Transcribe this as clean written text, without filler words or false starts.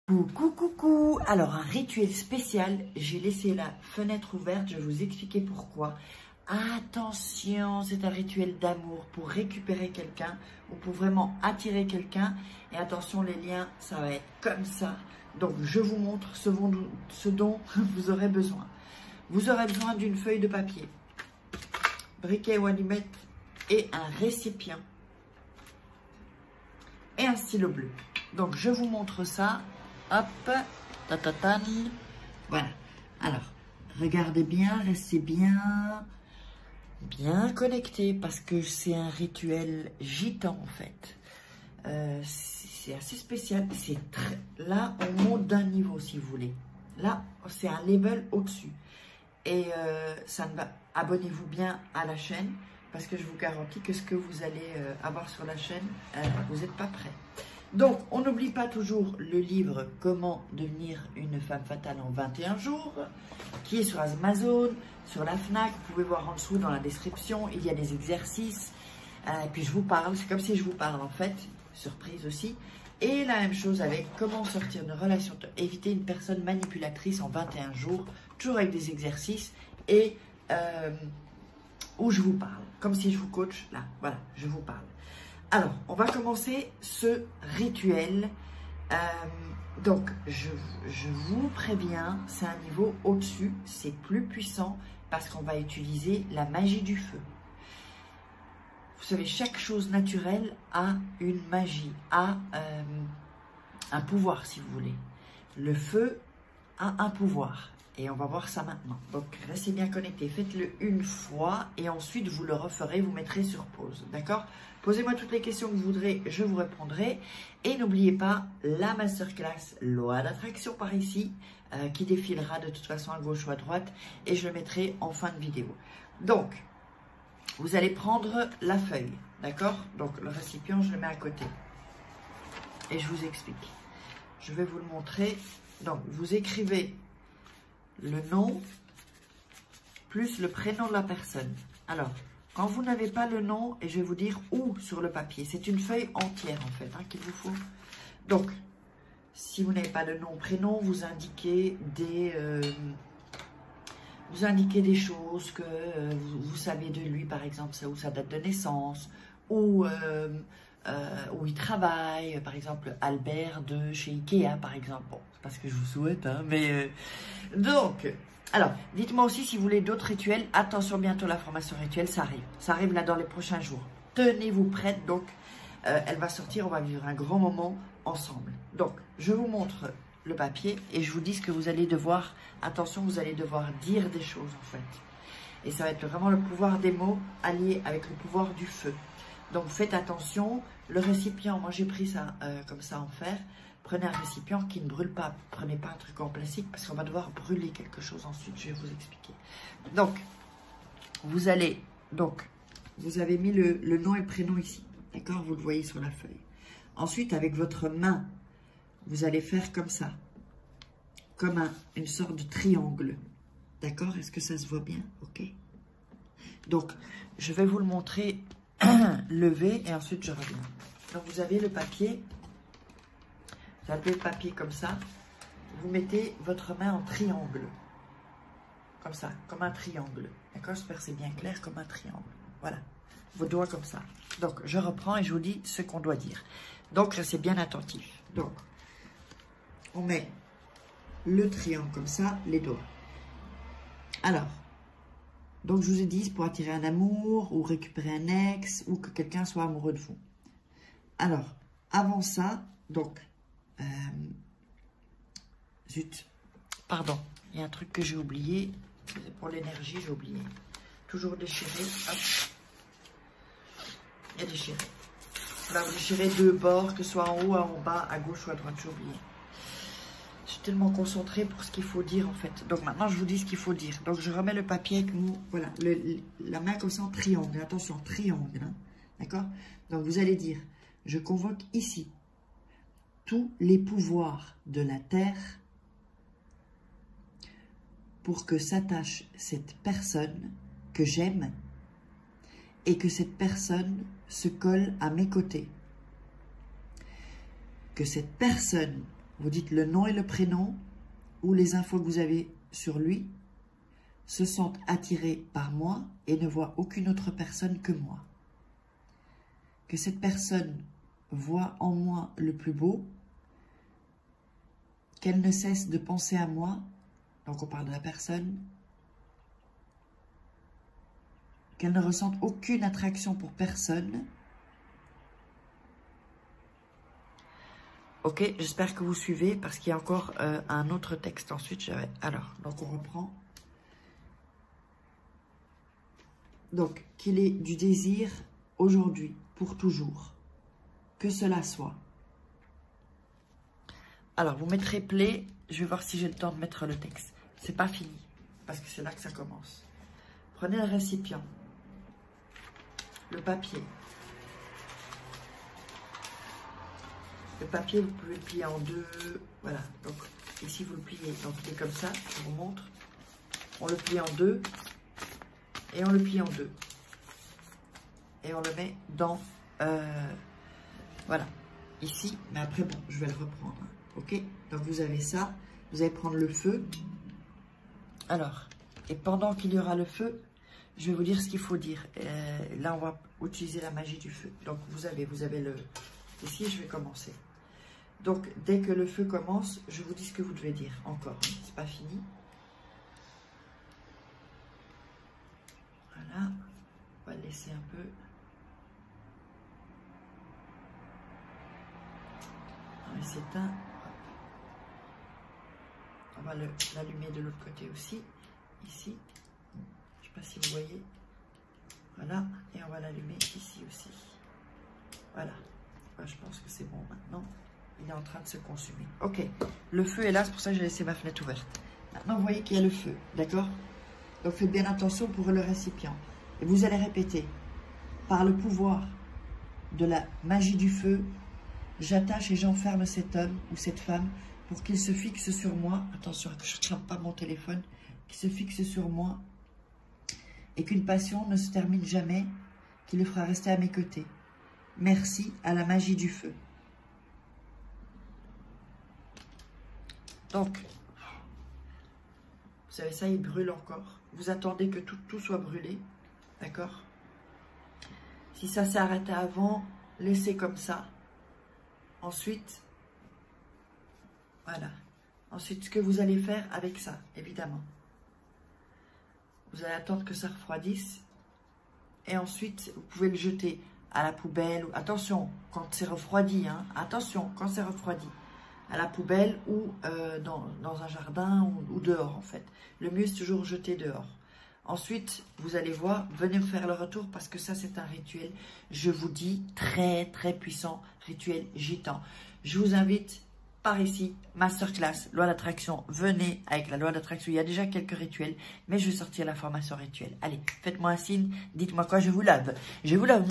Coucou, coucou. Alors, un rituel spécial. J'ai laissé la fenêtre ouverte. Je vais vous expliquer pourquoi. Attention, c'est un rituel d'amour pour récupérer quelqu'un ou pour vraiment attirer quelqu'un. Et attention, les liens, ça va être comme ça. Donc, je vous montre ce dont vous aurez besoin. Vous aurez besoin d'une feuille de papier, briquet ou allumette et un récipient et un stylo bleu. Donc, je vous montre ça. Hop, tatatan. Voilà. Alors, regardez bien, restez bien connectés parce que c'est un rituel gitan en fait. C'est assez spécial. Là, on monte d'un niveau si vous voulez. Là, c'est un level au-dessus. Et abonnez-vous bien à la chaîne parce que je vous garantis que ce que vous allez avoir sur la chaîne, vous n'êtes pas prêts. Donc, on n'oublie pas toujours le livre « Comment devenir une femme fatale en 21 jours » qui est sur Amazon, sur la FNAC. Vous pouvez voir en dessous dans la description, il y a des exercices. Et puis, je vous parle, c'est comme si je vous parle en fait, surprise aussi. Et la même chose avec comment sortir d'une relation, éviter une personne manipulatrice en 21 jours, toujours avec des exercices et où je vous parle, comme si je vous coach, là, voilà, je vous parle. Alors, on va commencer ce rituel. Donc, je vous préviens, c'est un niveau au-dessus, c'est plus puissant parce qu'on va utiliser la magie du feu. Vous savez, chaque chose naturelle a une magie, a un pouvoir si vous voulez. Le feu a un pouvoir et on va voir ça maintenant. Donc, restez bien connectés, faites-le une fois et ensuite vous le referez, vous mettrez sur pause, d'accord? Posez-moi toutes les questions que vous voudrez, je vous répondrai. Et n'oubliez pas la masterclass loi d'attraction par ici, qui défilera de toute façon à gauche ou à droite. Et je le mettrai en fin de vidéo. Donc, vous allez prendre la feuille, d'accord? Donc, le récipient, je le mets à côté. Et je vous explique. Je vais vous le montrer. Donc, vous écrivez le nom plus le prénom de la personne. Alors, quand vous n'avez pas le nom, et je vais vous dire où sur le papier, c'est une feuille entière en fait qu'il vous faut. Donc, si vous n'avez pas le nom, prénom, vous indiquez des choses que vous savez de lui, par exemple, ou sa date de naissance, ou où il travaille, par exemple, Albert de chez Ikea, par exemple. Bon, c'est pas ce que je vous souhaite, hein, mais donc... Alors, dites-moi aussi si vous voulez d'autres rituels. Attention, bientôt la formation rituelle, ça arrive. Ça arrive là dans les prochains jours. Tenez-vous prête, donc elle va sortir, on va vivre un grand moment ensemble. Donc, je vous montre le papier et je vous dis ce que vous allez devoir, attention, vous allez devoir dire des choses en fait. Et ça va être vraiment le pouvoir des mots allié avec le pouvoir du feu. Donc, faites attention. Le récipient, moi j'ai pris ça comme ça en fer. Prenez un récipient qui ne brûle pas. Prenez pas un truc en plastique parce qu'on va devoir brûler quelque chose ensuite. Je vais vous expliquer. Donc, vous avez mis le nom et le prénom ici. D'accord? Vous le voyez sur la feuille. Ensuite, avec votre main, vous allez faire comme ça. Comme une sorte de triangle. D'accord? Est-ce que ça se voit bien? Ok. Donc, je vais vous le montrer levé et ensuite je reviens. Donc, vous avez le papier. Vous avez le papier comme ça, vous mettez votre main en triangle, comme ça, comme un triangle, d'accord? J'espère que c'est bien clair, comme un triangle, voilà, vos doigts comme ça. Donc, je reprends et je vous dis ce qu'on doit dire. Donc, restez bien attentifs. Donc, on met le triangle comme ça, les doigts. Alors, donc je vous ai dit, c'est pour attirer un amour, ou récupérer un ex, ou que quelqu'un soit amoureux de vous. Alors, avant ça, donc, zut, pardon, il y a un truc que j'ai oublié, c'est pour l'énergie, j'ai oublié. Toujours déchirer, hop, et déchirer. Là, vous déchirez deux bords, que ce soit en haut, en bas, à gauche ou à droite, j'ai oublié. Je suis tellement concentrée pour ce qu'il faut dire en fait. Donc maintenant, je vous dis ce qu'il faut dire. Donc je remets le papier avec nous, voilà, la main comme ça en triangle, attention, triangle, hein, d'accord? Donc vous allez dire, je convoque ici tous les pouvoirs de la terre pour que s'attache cette personne que j'aime et que cette personne se colle à mes côtés. Que cette personne Vous dites le nom et le prénom ou les infos que vous avez sur lui, se sentent attirés par moi et ne voient aucune autre personne que moi. Que cette personne voit en moi le plus beau, qu'elle ne cesse de penser à moi, donc on parle de la personne, qu'elle ne ressente aucune attraction pour personne. Ok, j'espère que vous suivez parce qu'il y a encore un autre texte ensuite. Alors, donc on reprend. Donc, qu'il ait du désir aujourd'hui, pour toujours. Que cela soit. Alors, vous mettrez play. Je vais voir si j'ai le temps de mettre le texte. C'est pas fini, parce que c'est là que ça commence. Prenez le récipient. Le papier. Le papier, vous pouvez le plier en deux. Voilà. Donc, ici, vous le pliez. Donc, c'est comme ça. Je vous montre. On le plie en deux. Et on le plie en deux. Et on le met dans... voilà. Ici. Mais après, bon, je vais le reprendre. Ok? Donc, vous avez ça. Vous allez prendre le feu. Alors, et pendant qu'il y aura le feu, je vais vous dire ce qu'il faut dire. Là, on va utiliser la magie du feu. Donc, vous avez le... Ici, je vais commencer. Donc, dès que le feu commence, je vous dis ce que vous devez dire. Encore, c'est pas fini. Voilà. On va le laisser un peu. On s'éteint. On va l'allumer de l'autre côté aussi. Ici. Je ne sais pas si vous voyez. Voilà. Et on va l'allumer ici aussi. Voilà. Je pense que c'est bon maintenant. Il est en train de se consumer. Ok. Le feu est là. C'est pour ça que j'ai laissé ma fenêtre ouverte. Maintenant, vous voyez qu'il y a le feu. D'accord? Donc, faites bien attention pour le récipient. Et vous allez répéter. Par le pouvoir de la magie du feu, j'attache et j'enferme cet homme ou cette femme pour qu'il se fixe sur moi. Attention que je ne trempe pas mon téléphone. Qu'il se fixe sur moi. Et qu'une passion ne se termine jamais. Qui le fera rester à mes côtés. Merci à la magie du feu. Donc, vous savez ça, il brûle encore. Vous attendez que tout soit brûlé. D'accord? Si ça s'est arrêté avant, laissez comme ça. Ensuite, voilà. Ensuite, ce que vous allez faire avec ça, évidemment. Vous allez attendre que ça refroidisse. Et ensuite, vous pouvez le jeter à la poubelle. Attention, quand c'est refroidi, hein, attention, quand c'est refroidi, à la poubelle ou dans un jardin ou dehors, en fait. Le mieux, c'est toujours jeter dehors. Ensuite, vous allez voir, venez me faire le retour parce que ça, c'est un rituel, je vous dis, très, très puissant, rituel gitan. Je vous invite par ici, masterclass, loi d'attraction. Venez avec la loi d'attraction. Il y a déjà quelques rituels, mais je vais sortir la formation rituelle. Allez, faites-moi un signe, dites-moi quoi, je vous lave. Je vous lave.